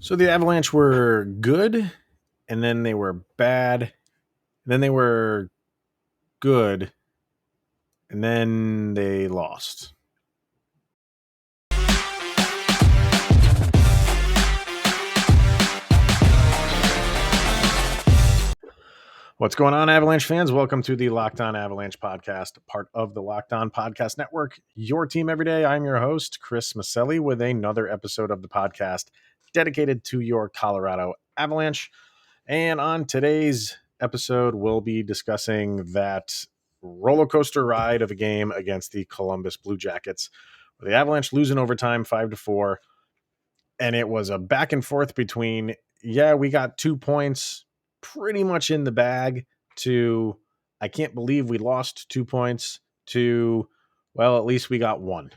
So the Avalanche were good, and then they were bad, and then they were good, and then they lost. What's going on, Avalanche fans? Welcome to the Locked On Avalanche podcast, part of the Locked On Podcast Network. Your team every day. I'm your host, Chris Maselli, with another episode of the podcast dedicated to your Colorado Avalanche. And on today's episode, we'll be discussing that roller coaster ride of a game against the Columbus Blue Jackets, where the Avalanche lose in overtime 5-4. And it was a back and forth between, we got 2 points pretty much in the bag, to I can't believe we lost 2 points, to, well, at least we got one.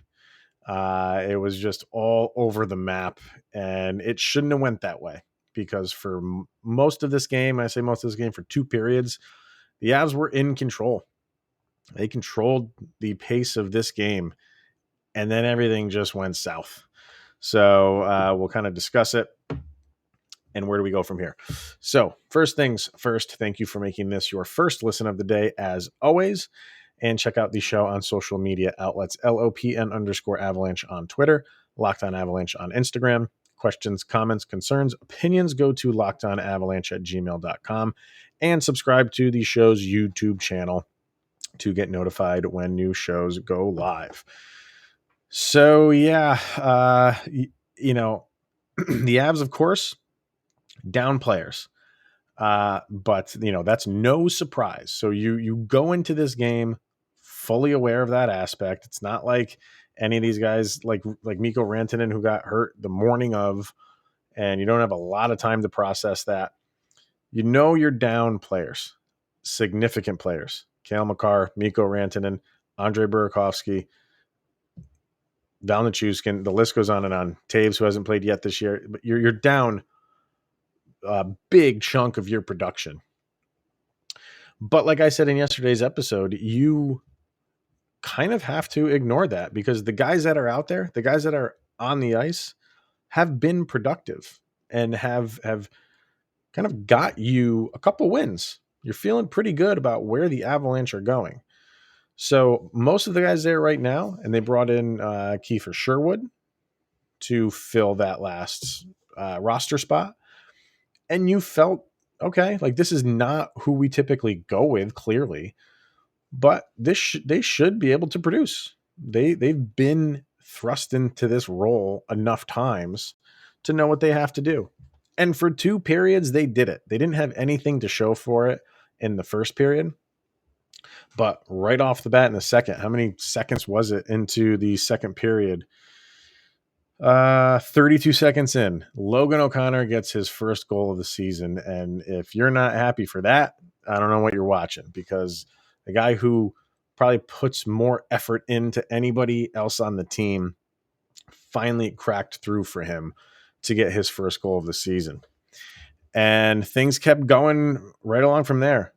It was just all over the map, and it shouldn't have went that way, because for most of this game, I say most of this game, for 2 periods, the Avs were in control. They controlled the pace of this game, and then everything just went south. So we'll kind of discuss it. And where do we go from here? So first things first, thank you for making this your first listen of the day, as always. And check out the show on social media outlets, LOPN_Avalanche on Twitter, Locked On Avalanche on Instagram. Questions, comments, concerns, opinions, go to lockedonavalanche@gmail.com, and subscribe to the show's YouTube channel to get notified when new shows go live. So, the Avs, of course, down players. But that's no surprise. So you go into this game fully aware of that aspect. It's not like any of these guys like Mikko Rantanen, who got hurt the morning of, and you don't have a lot of time to process that. You're down players, significant players. Cale Makar, Mikko Rantanen, Andre Burakovsky, down the Chuskin. The list goes on and on. Taves, who hasn't played yet this year, but you're down a big chunk of your production. But like I said in yesterday's episode, you kind of have to ignore that, because the guys that are out there, the guys that are on the ice, have been productive and have kind of got you a couple wins. You're feeling pretty good about where the Avalanche are going. So most of the guys there right now, and they brought in Kiefer Sherwood to fill that last roster spot. And you felt, okay, like this is not who we typically go with, clearly, but they should be able to produce. They've been thrust into this role enough times to know what they have to do. And for 2 periods, they did it. They didn't have anything to show for it in the first period. But right off the bat in the second, how many seconds was it into the second period? 32 seconds in, Logan O'Connor gets his first goal of the season. And if you're not happy for that, I don't know what you're watching, because the guy who probably puts more effort into anybody else on the team finally cracked through for him to get his first goal of the season. And things kept going right along from there.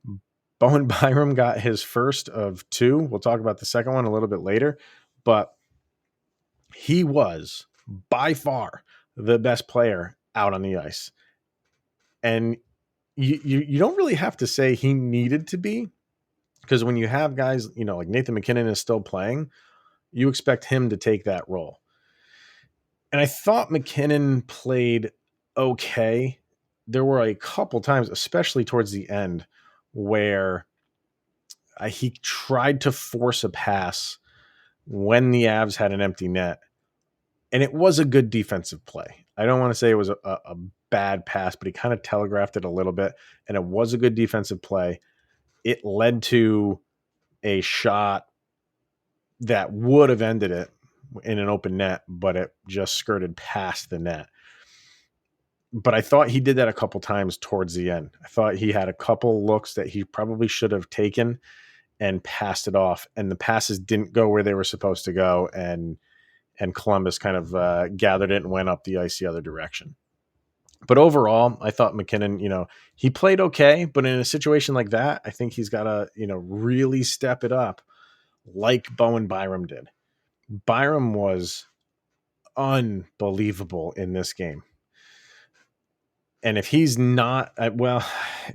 Bowen Byram got his first of 2. We'll talk about the second one a little bit later, but he was by far the best player out on the ice. And you don't really have to say he needed to be, because when you have guys, like Nathan MacKinnon is still playing, you expect him to take that role. And I thought MacKinnon played okay. There were a couple times, especially towards the end, where he tried to force a pass when the Avs had an empty net. And it was a good defensive play. I don't want to say it was a bad pass, but he kind of telegraphed it a little bit, and it was a good defensive play. It led to a shot that would have ended it in an open net, but it just skirted past the net. But I thought he did that a couple times towards the end. I thought he had a couple looks that he probably should have taken and passed it off, and the passes didn't go where they were supposed to go, and Columbus kind of gathered it and went up the ice the other direction. But overall, I thought MacKinnon, he played okay, but in a situation like that, I think he's got to, really step it up like Bowen Byram did. Byram was unbelievable in this game. And if he's not, well,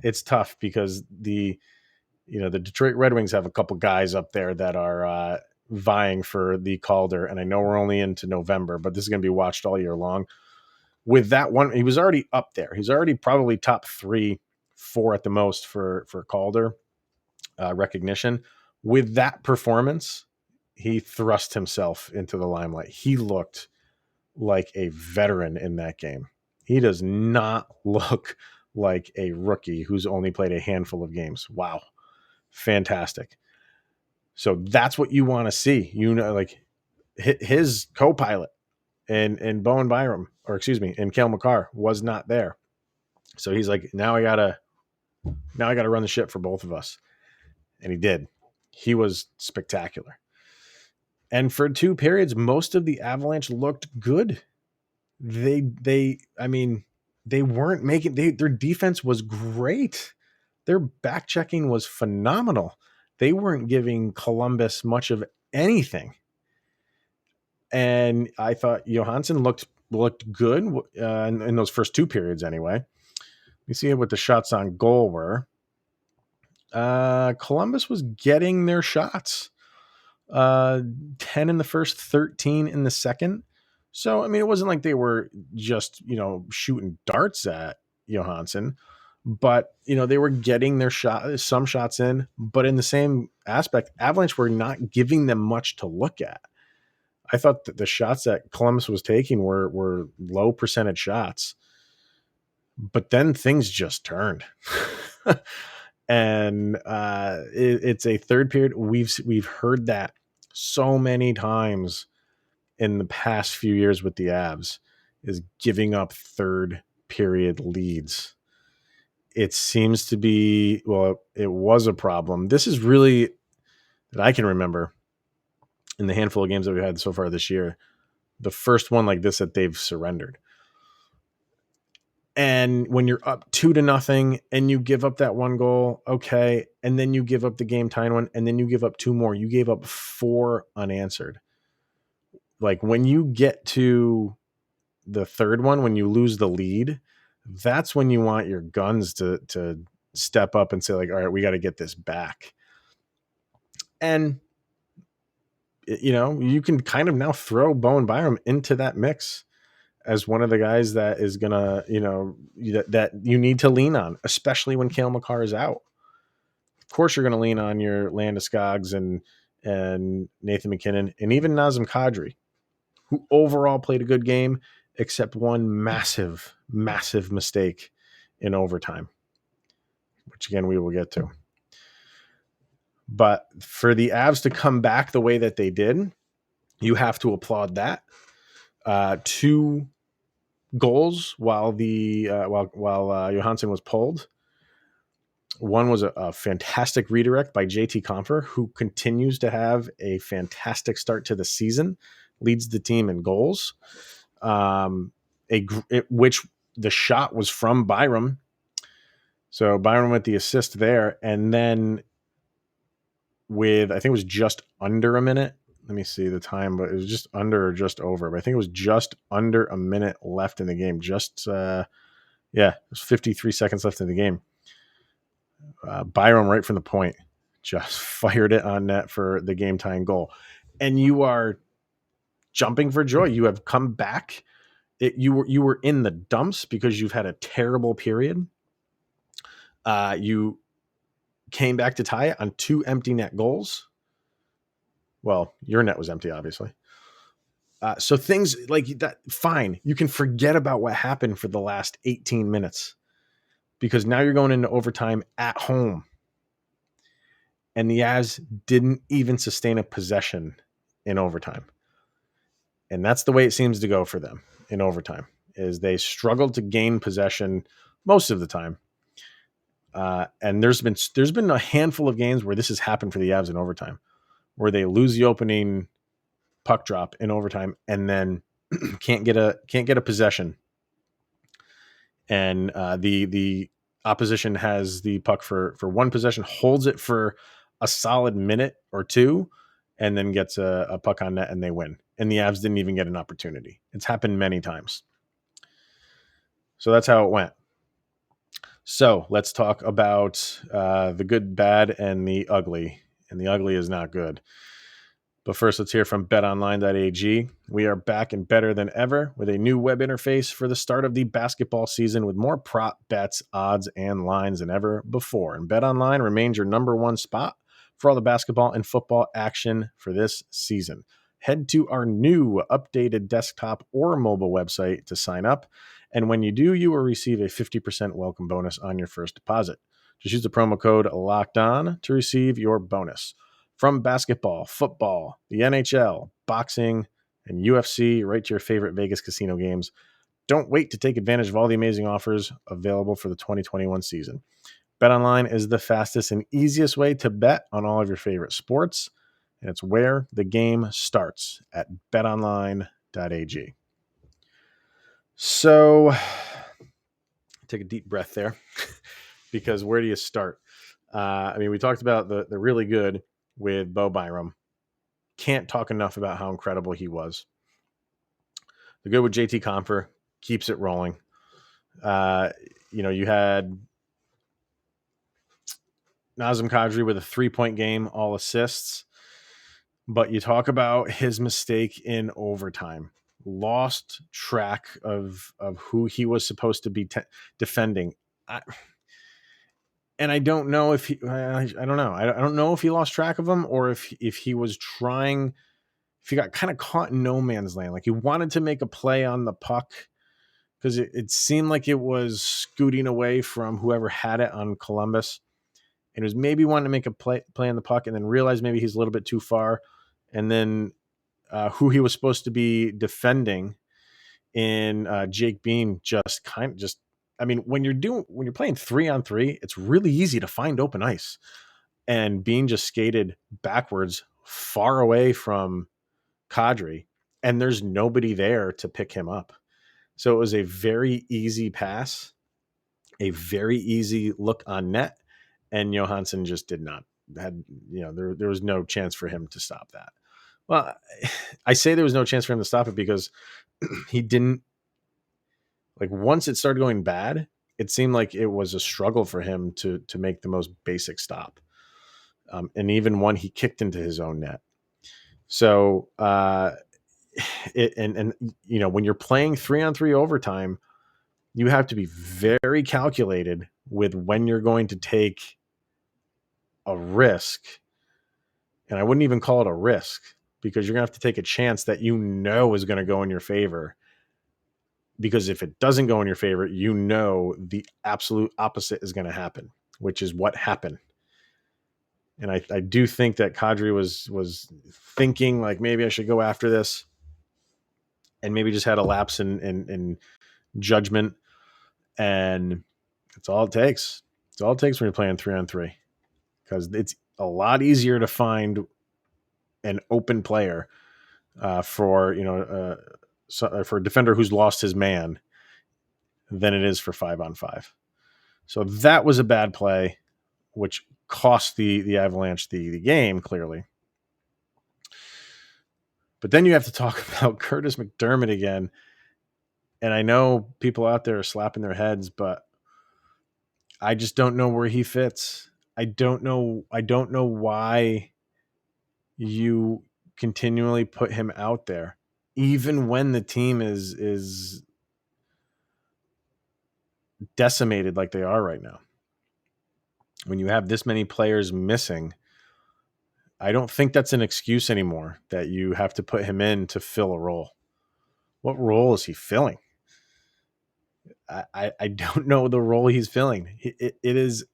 it's tough because the Detroit Red Wings have a couple guys up there that are vying for the Calder. And I know we're only into November, but this is going to be watched all year long. With that one, he was already up there. He's already probably top 3, 4 at the most for Calder recognition. With that performance, he thrust himself into the limelight. He looked like a veteran in that game. He does not look like a rookie who's only played a handful of games. Wow. Fantastic. So that's what you want to see. Like his co-pilot and Bowen Byram, or excuse me, and Cale Makar was not there. So he's like, now I gotta run the ship for both of us. And he did. He was spectacular. And for 2 periods, most of the Avalanche looked good. I mean, they weren't making their defense was great. Their back checking was phenomenal. They weren't giving Columbus much of anything. And I thought Johansen looked good in those first 2 periods anyway. You see what the shots on goal were. Columbus was getting their shots. 10 in the first, 13 in the second. So, I mean, it wasn't like they were just, shooting darts at Johansson, but, they were getting their some shots in, but in the same aspect, Avalanche were not giving them much to look at. I thought that the shots that Columbus was taking were low percentage shots, but then things just turned. And it's a third period. We've heard that so many times in the past few years with the Avs, is giving up third period leads. It seems to be, well, it was a problem. This is really, that I can remember, in the handful of games that we've had so far this year, the first one like this that they've surrendered. And when you're up 2-0 and you give up that one goal, okay, and then you give up the game tying one, and then you give up 2 more. You gave up 4 unanswered. Like when you get to the third one, when you lose the lead, that's when you want your guns to step up and say like, all right, we got to get this back. And you can kind of now throw Bowen Byram into that mix as one of the guys that is gonna, that you need to lean on, especially when Cale Makar is out. Of course, you're going to lean on your Landeskog's and Nathan McKinnon and even Nazem Kadri, who overall played a good game, except one massive, massive mistake in overtime, which again we will get to. But for the Avs to come back the way that they did, you have to applaud that. 2 goals while Johansen was pulled. One was a fantastic redirect by J.T Compher, who continues to have a fantastic start to the season, leads the team in goals. Which the shot was from Byram. So Byram with the assist there. And then with, I think it was just under a minute. Let me see the time, but it was just under or just over. But I think it was just under a minute left in the game. It was 53 seconds left in the game. Byram right from the point just fired it on net for the game tying goal. And you are jumping for joy. You have come back. You were in the dumps because you've had a terrible period. You came back to tie it on 2 empty net goals. Well, your net was empty, obviously. So things like that, fine. You can forget about what happened for the last 18 minutes because now you're going into overtime at home. And the Avs didn't even sustain a possession in overtime. And that's the way it seems to go for them in overtime, is they struggled to gain possession most of the time. And there's been a handful of games where this has happened for the Avs in overtime, where they lose the opening puck drop in overtime and then can't get a possession. And the opposition has the puck for one possession, holds it for a solid minute or 2, and then gets a puck on net and they win. And the Avs didn't even get an opportunity. It's happened many times. So that's how it went. So let's talk about the good, bad, and the ugly. And the ugly is not good. But first, let's hear from betonline.ag. We are back and better than ever with a new web interface for the start of the basketball season with more prop bets, odds, and lines than ever before. And BetOnline remains your number one spot for all the basketball and football action for this season. Head to our new updated desktop or mobile website to sign up. And when you do, you will receive a 50% welcome bonus on your first deposit. Just use the promo code LOCKEDON to receive your bonus. From basketball, football, the NHL, boxing, and UFC, right to your favorite Vegas casino games. Don't wait to take advantage of all the amazing offers available for the 2021 season. BetOnline is the fastest and easiest way to bet on all of your favorite sports, and it's where the game starts at betonline.ag. So, take a deep breath there, because where do you start? We talked about the really good with Bowen Byram. Can't talk enough about how incredible he was. The good with J.T Compher keeps it rolling. You had Nazem Kadri with a 3-point game, all assists. But you talk about his mistake in overtime. Lost track of who he was supposed to be defending. I don't know if he. I don't know. I don't know if he lost track of him or if he was trying. If he got kind of caught in no man's land, like he wanted to make a play on the puck because it seemed like it was scooting away from whoever had it on Columbus, and it was maybe wanting to make a play on the puck, and then realized maybe he's a little bit too far, and then who he was supposed to be defending in Jake Bean when you're playing 3-on-3, it's really easy to find open ice. And Bean just skated backwards far away from Kadri, and there's nobody there to pick him up. So it was a very easy pass, a very easy look on net, and Johansen just did not there was no chance for him to stop that. Well, I say there was no chance for him to stop it because he didn't. Like once it started going bad, it seemed like it was a struggle for him to make the most basic stop. And even one he kicked into his own net. So when you're playing 3-on-3 overtime, you have to be very calculated with when you're going to take a risk. And I wouldn't even call it a risk because you're going to have to take a chance that is going to go in your favor. Because if it doesn't go in your favor, the absolute opposite is going to happen, which is what happened. And I do think that Kadri was thinking like maybe I should go after this, and maybe just had a lapse in judgment. And it's all it takes. It's all it takes when you're playing 3-on-3, because it's a lot easier to find an open player for a defender who's lost his man than it is for 5-on-5. So that was a bad play, which cost the Avalanche the game, clearly. But then you have to talk about Curtis McDermott again. And I know people out there are slapping their heads, but I just don't know where he fits. I don't know why you continually put him out there, even when the team is decimated like they are right now. When you have this many players missing, I don't think that's an excuse anymore that you have to put him in to fill a role. What role is he filling? I don't know the role he's filling. It is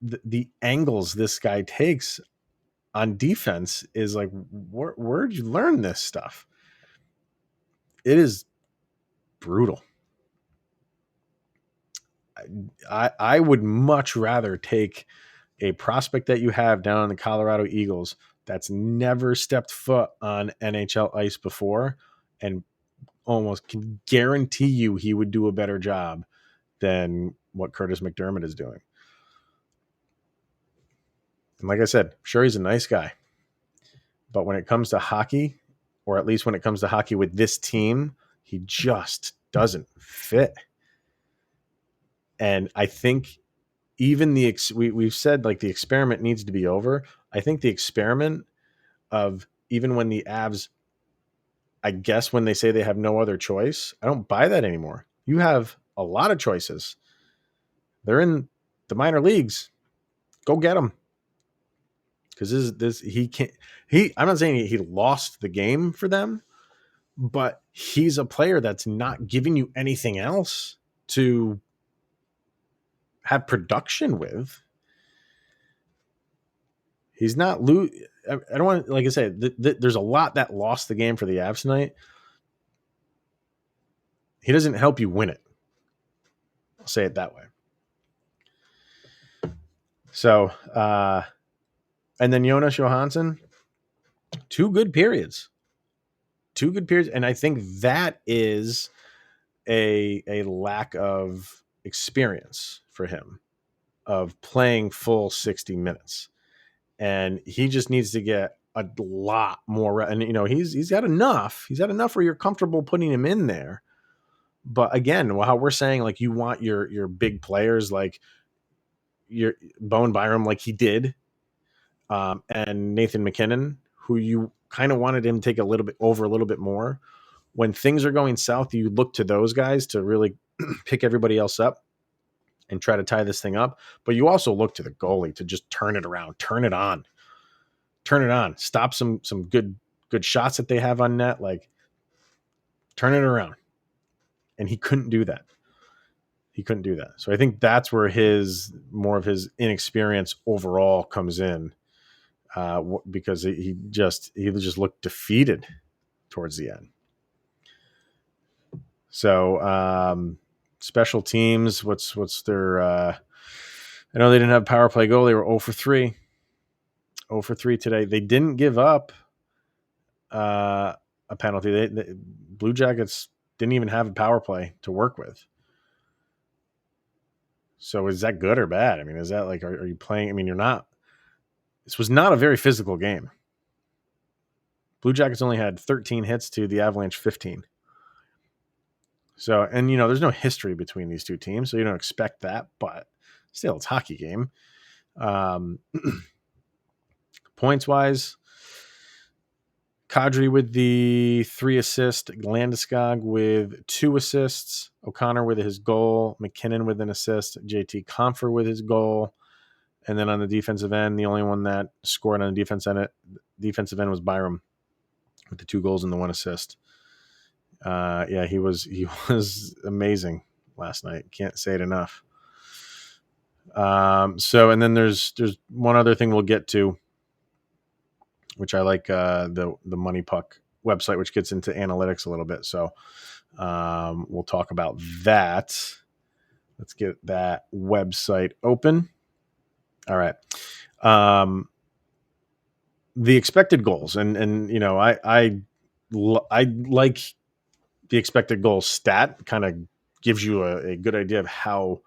the angles this guy takes on defense is like, where'd you learn this stuff? It is brutal. I would much rather take a prospect that you have down in the Colorado Eagles that's never stepped foot on NHL ice before and almost can guarantee you he would do a better job than what Curtis McDermott is doing. And like I said, sure, he's a nice guy. But when it comes to hockey, or at least when it comes to hockey with this team, he just doesn't fit. And I think even we've said like the experiment needs to be over. I think the experiment of even when the Avs, I guess when they say they have no other choice, I don't buy that anymore. You have a lot of choices. They're in the minor leagues. Go get them. Because he can't. I'm not saying he lost the game for them, but he's a player that's not giving you anything else to have production with. He's not I don't want, like I said, there's a lot that lost the game for the Avs tonight. He doesn't help you win it. I'll say it that way. So, and then Jonas Johansen, two good periods. And I think that is a lack of experience for him of playing full 60 minutes. And he just needs to get a lot more. And, he's got enough. He's got enough where you're comfortable putting him in there. But again, how we're saying, like, you want your big players, like your Bowen Byram, like he did, and Nathan McKinnon, who you kind of wanted him to take a little bit more. When things are going south, you look to those guys to really pick everybody else up and try to tie this thing up. But you also look to the goalie to just turn it around, turn it on, stop some good shots that they have on net, like turn it around. And he couldn't do that. So I think that's where more of his inexperience overall comes in, because he just looked defeated towards the end. So special teams, what's their? I know they didn't have power play goal. They were 0 for 3. 0 for 3 today. They didn't give up a penalty. The Blue Jackets didn't even have a power play to work with. So is that good or bad? I mean, is that like, are you playing? I mean, you're not. This was not a very physical game. Blue Jackets only had 13 hits to the Avalanche 15. So, and there's no history between these two teams, so you don't expect that, but still, it's a hockey game. Points wise, Kadri with the 3 assists, Landeskog with 2 assists, O'Connor with his goal, McKinnon with an assist, J.T. Compher with his goal. And then on the defensive end, the only one that scored on the defensive end was Byram with the 2 goals and the 1 assist. Yeah, he was amazing last night. Can't say it enough. So, and then there's one other thing we'll get to, which I like, the Money Puck website, which gets into analytics a little bit. So we'll talk about that. Let's get that website open. All right. The expected goals, and I like the expected goals stat. Kind of gives you a good idea of how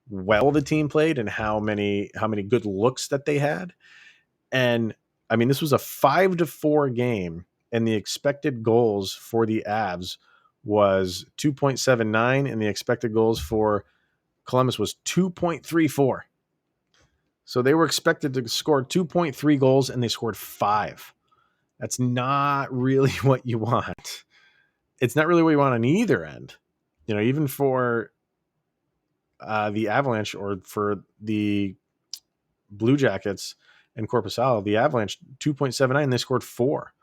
well the team played and how many good looks that they had. And I mean, this was a 5-4 game, and the expected goals for the Avs was 2.79, and the expected goals for Columbus was 2.34. So they were expected to score 2.3 goals, and they scored 5. That's not really what you want. It's not really what you want on either end. Even for the Avalanche or for the Blue Jackets and Korpisalo, the Avalanche 2.79, they scored 4.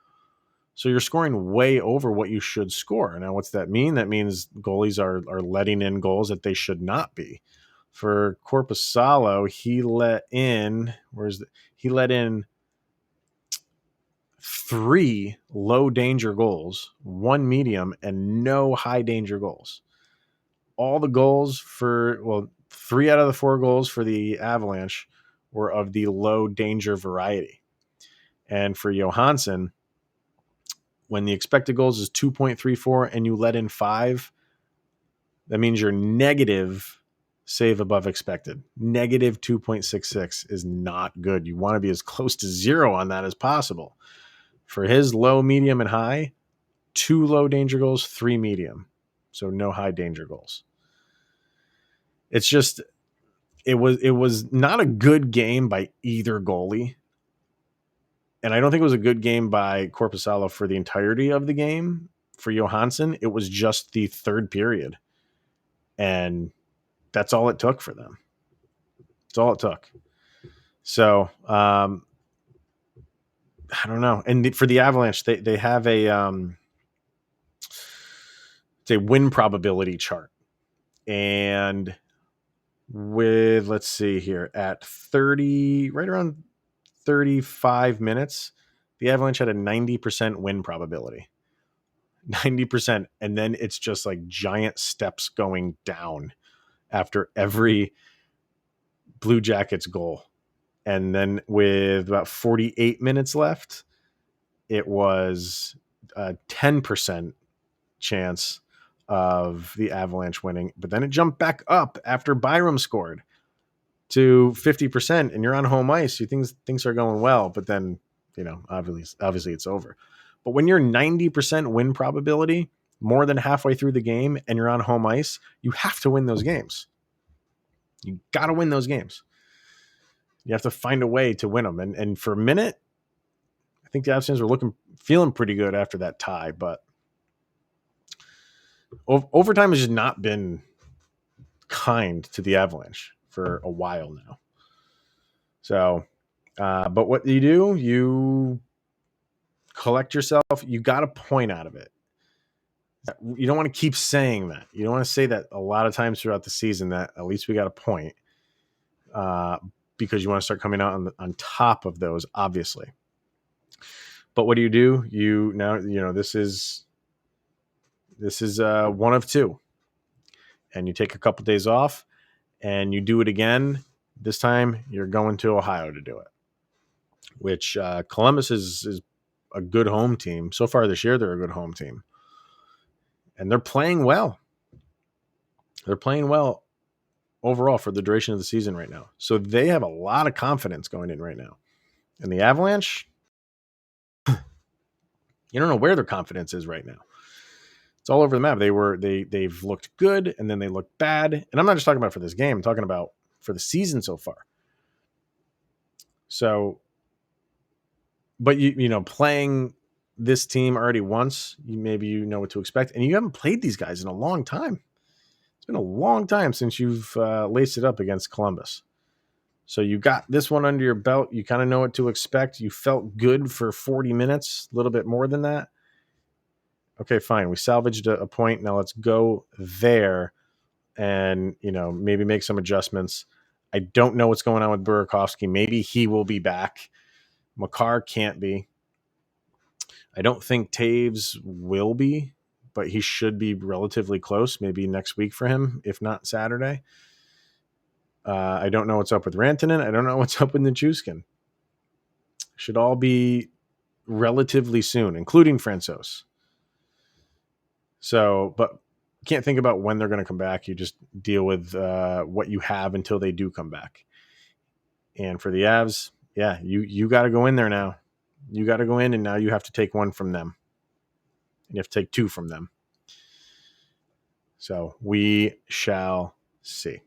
So you're scoring way over what you should score. Now, what's that mean? That means goalies are letting in goals that they should not be. For Korpisalo, he let in 3 low danger goals, 1 medium, and no high danger goals. All the goals 3 out of the 4 goals for the Avalanche were of the low danger variety. And for Johansen, when the expected goals is 2.34 and you let in 5, that means you're negative save above expected. Negative 2.66 is not good. You want to be as close to 0 on that as possible. For his low, medium, and high, 2 low danger goals, 3 medium. So no high danger goals. It's just it was not a good game by either goalie. And I don't think it was a good game by Korpisalo for the entirety of the game. For Johansen, it was just the third period. And that's all it took for them. That's all it took. So, I don't know. And for the Avalanche, they have it's a win probability chart. And with, let's see here, at 30, right around 35 minutes, the Avalanche had a 90% win probability. 90%. And then it's just like giant steps going down after every Blue Jackets goal. And then with about 48 minutes left, it was a 10% chance of the Avalanche winning. But then it jumped back up after Byram scored to 50%, and you're on home ice. You think things are going well, but then, obviously it's over. But when you're 90% win probability, more than halfway through the game, and you're on home ice, you have to win those games. You got to win those games. You have to find a way to win them. And for a minute, I think the Avs were feeling pretty good after that tie, but overtime has just not been kind to the Avalanche for a while now. So, but what do? You collect yourself. You got a point out of it. You don't want to keep saying that. You don't want to say that a lot of times throughout the season that at least we got a point, because you want to start coming out on top of those, obviously. But what do? This is one of two, and you take a couple days off, and you do it again. This time you're going to Ohio to do it, which Columbus is a good home team. So far this year, they're a good home team. And they're playing well. They're playing well overall for the duration of the season right now. So they have a lot of confidence going in right now. And the Avalanche, you don't know where their confidence is right now. It's all over the map. They've looked good, and then they look bad. And I'm not just talking about for this game. I'm talking about for the season so far. So, but playing this team already once, maybe you know what to expect, and you haven't played these guys in a long time. It's been a long time since you've laced it up against Columbus. So you got this one under your belt. You kind of know what to expect. You felt good for 40 minutes, a little bit more than that. Okay, fine. We salvaged a point. Now let's go there and, maybe make some adjustments. I don't know what's going on with Burakovsky. Maybe he will be back. Makar can't be. I don't think Taves will be, but he should be relatively close, maybe next week for him, if not Saturday. I don't know what's up with Rantanen. I don't know what's up with Nichushkin. Should all be relatively soon, including Francouz. So, but can't think about when they're going to come back. You just deal with what you have until they do come back. And for the Avs, yeah, you got to go in there now. You got to go in, and now you have to take one from them. And you have to take two from them. So we shall see.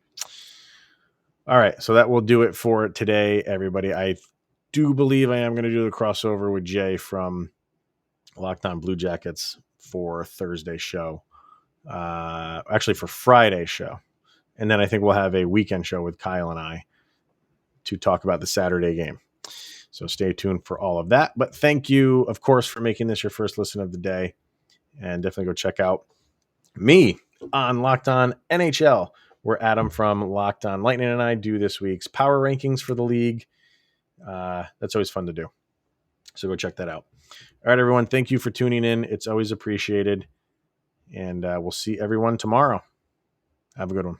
All right, so that will do it for today, everybody. I do believe I am going to do the crossover with Jay from Locked On Blue Jackets for Thursday show. Actually, for Friday show. And then I think we'll have a weekend show with Kyle and I to talk about the Saturday game. So stay tuned for all of that. But thank you, of course, for making this your first listen of the day. And definitely go check out me on Locked On NHL, where Adam from Locked On Lightning and I do this week's power rankings for the league. That's always fun to do. So go check that out. All right, everyone. Thank you for tuning in. It's always appreciated. And we'll see everyone tomorrow. Have a good one.